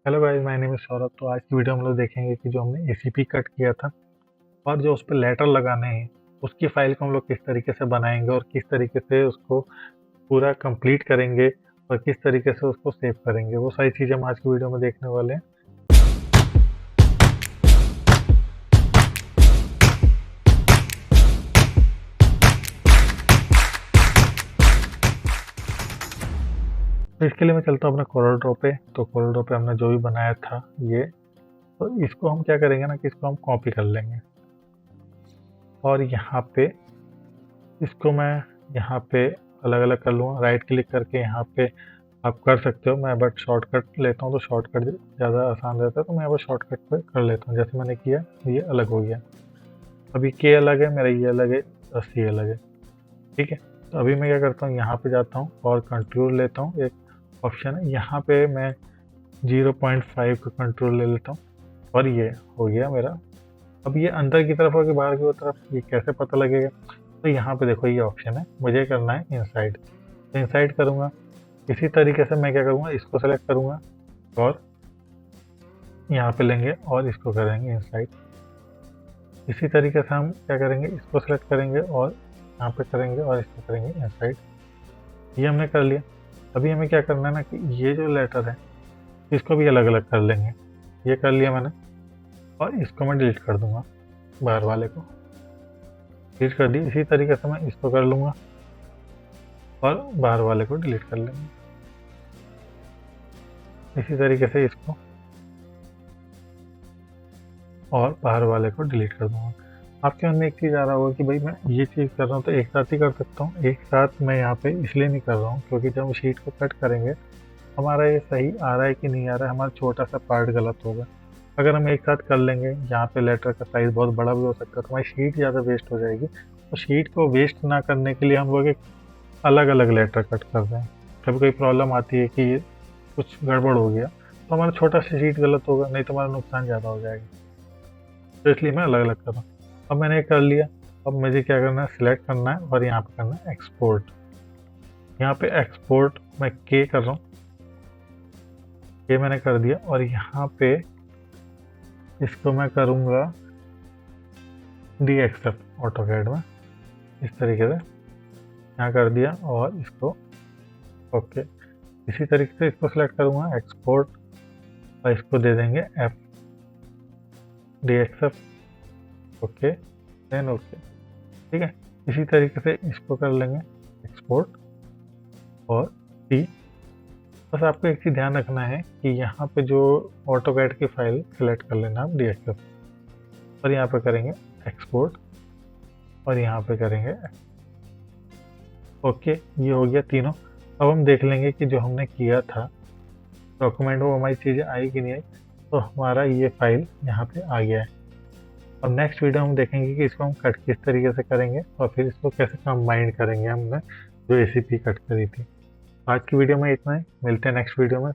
Hello guys, my name is Saurabh. तो आज की वीडियो हम लोग देखेंगे कि जो हमने एसीपी कट किया था और जो उस पे लेटर लगाने हैं, उसकी फ़ाइल को हम लोग किस तरीके से बनाएँगे और किस तरीके से उसको पूरा कंप्लीट करेंगे और किस तरीके से उसको सेव करेंगे। वो सारी चीज़ें हम आज की वीडियो में देखने वाले हैं। तो इसके लिए मैं चलता हूँ अपना कोरल ड्रॉ पे। तो कोरल ड्रॉ पे हमने जो भी बनाया था ये, तो इसको हम क्या करेंगे ना कि इसको हम कॉपी कर लेंगे और यहाँ पे इसको मैं यहाँ पे अलग-अलग कर लूँगा। राइट क्लिक करके यहाँ पे आप कर सकते हो, मैं बट शॉर्टकट लेता हूँ तो शॉर्टकट ज़्यादा आसान रहता है, तो मैं यहाँ पर शॉर्टकट पे कर लेता हूँ। जैसे मैंने किया ये अलग हो गया। अभी के अलग है मेरा, ये अलग है और सी अलग है, ठीक है। तो अभी मैं क्या करता हूँ, यहाँ पे जाता हूँ और कंट्रोल लेता हूँ। एक ऑप्शन है यहाँ पे, मैं 0.5 का कंट्रोल ले लेता हूँ और ये हो गया मेरा। अब ये अंदर की तरफ हो कि बाहर की तरफ, ये कैसे पता लगेगा? तो यहाँ पे देखो ये ऑप्शन है, मुझे करना है इनसाइड। तो इनसाइड करूँगा। इसी तरीके से मैं क्या करूँगा, इसको सेलेक्ट करूँगा और यहाँ पे लेंगे और इसको करेंगे इनसाइड। इसी तरीके से हम क्या करेंगे, इसको सेलेक्ट करेंगे और यहाँ पे करेंगे और इसको करेंगे इनसाइड। ये हमने कर लिया। अभी हमें क्या करना है ना कि ये जो लेटर है इसको भी अलग अलग कर लेंगे। ये कर लिया मैंने और इसको मैं डिलीट कर दूंगा, बाहर वाले को डिलीट कर दिया। इसी तरीके से मैं इसको कर लूँगा और बाहर वाले को डिलीट कर लेंगे। इसी तरीके से इसको और बाहर वाले को डिलीट कर दूंगा। आपके मन में एक चीज़ आ रहा होगा कि भाई मैं ये चीज़ कर रहा हूँ तो एक साथ ही कर सकता हूँ। एक साथ मैं यहाँ पे इसलिए नहीं कर रहा हूँ क्योंकि जब हम शीट को कट करेंगे हमारा ये सही आ रहा है कि नहीं आ रहा है, हमारा छोटा सा पार्ट गलत होगा। अगर हम एक साथ कर लेंगे, यहाँ पे लेटर का साइज़ बहुत बड़ा भी हो सकता है, तो हमारी शीट ज़्यादा वेस्ट हो जाएगी। तो शीट को वेस्ट ना करने के लिए हम लोग एक अलग अलग लेटर कट कर रहे हैं। कभी कोई प्रॉब्लम आती है कि कुछ गड़बड़ हो गया तो हमारा छोटा सा शीट गलत होगा, नहीं तो हमारा नुकसान ज़्यादा हो जाएगा। तो इसलिए मैं अलग अलग कर रहा हूँ। अब मैंने ये कर लिया। अब मुझे क्या करना है, सिलेक्ट करना है और यहाँ पे करना है एक्सपोर्ट। यहाँ पे एक्सपोर्ट मैं के कर रहा हूँ, ये मैंने कर दिया और यहाँ पे इसको मैं करूँगा डी एक्सेप्ट ऑटोकैड में। इस तरीके से यहाँ कर दिया और इसको ओके। इसी तरीके से इसको सेलेक्ट करूँगा एक्सपोर्ट और इसको दे देंगे F, D except okay then okay, ठीक है। इसी तरीके से इसको कर लेंगे एक्सपोर्ट और टी। बस आपको एक चीज़ ध्यान रखना है कि यहाँ पे जो ऑटोकैड की फाइल सेलेक्ट कर लेना आप डी एक्सेप्ट और यहाँ पे करेंगे एक्सपोर्ट और यहाँ पे करेंगे ओके। ये हो गया तीनों। अब हम देख लेंगे कि जो हमने किया था डॉक्यूमेंट में हमारी चीज़ें आई कि नहीं आई। तो हमारा ये फाइल यहाँ पे आ गया है। अब नेक्स्ट वीडियो हम देखेंगे कि इसको हम कट किस तरीके से करेंगे और फिर इसको कैसे कंबाइन करेंगे हमने जो एसीपी कट करी थी। आज की वीडियो में इतना ही, मिलते हैं नेक्स्ट वीडियो में।